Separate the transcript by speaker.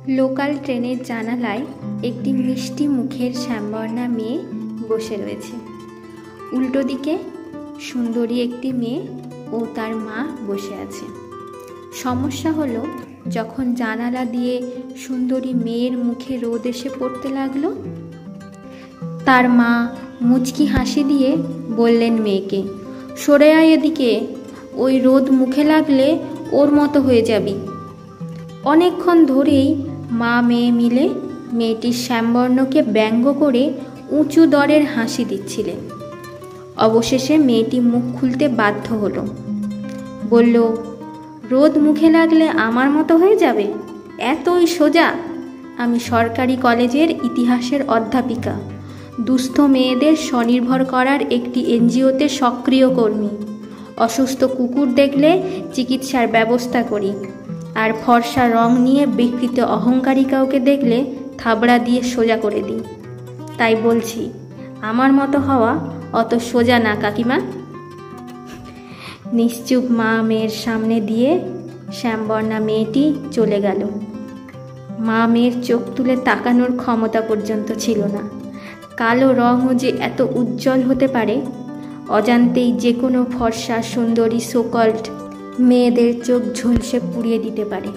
Speaker 1: Local ট্রেনের জানালায় একটি মিষ্টি মুখের শ্যামবর্ণা মেয়ে বসে রয়েছে। উল্টো দিকে সুন্দরী একটি মেয়ে ও তার মা বসে আছে। সমস্যা হলো, যখন জানালা দিয়ে সুন্দরী মেয়ের মুখে রোদ এসে পড়তে লাগলো, তার মা মুচকি হাসি দিয়ে বললেন মেয়েকে, সরে আয় এদিকে, ওই রোদ মুখে লাগলে ওর মতো হয়ে যাবি। অনেকক্ষণ ধরেই মা মেয়ে মিলে মেয়েটির শ্যামবর্ণকে ব্যঙ্গ করে উঁচু দরের হাসি দিচ্ছিলেন। অবশেষে মেয়েটি মুখ খুলতে বাধ্য হলো। বলল, রোদ মুখে লাগলে আমার মতো হয়ে যাবে? এতই সোজা? আমি সরকারি কলেজের ইতিহাসের অধ্যাপিকা, দুস্থ মেয়েদের স্বনির্ভর করার একটি এনজিওতে সক্রিয় কর্মী। অসুস্থ কুকুর দেখলে চিকিৎসার ব্যবস্থা করি, আর ফর্সা রং নিয়ে বিকৃত অহংকারী কাউকে দেখলে থাবড়া দিয়ে সোজা করে দিই। তাই বলছি, আমার মতো হওয়া অত সোজা না কাকিমা। নিশ্চুপ মা মেয়ের সামনে দিয়ে শ্যামবর্ণা মেয়েটি চলে গেল। মা মেয়ের চোখ তুলে তাকানোর ক্ষমতা পর্যন্ত ছিল না। কালো রঙও যে এত উজ্জ্বল হতে পারে, অজান্তেই যে কোনো ফর্সা সুন্দরী সোকল্ড মেয়েদের চোখ ঝলসে পুড়িয়ে দিতে পারে।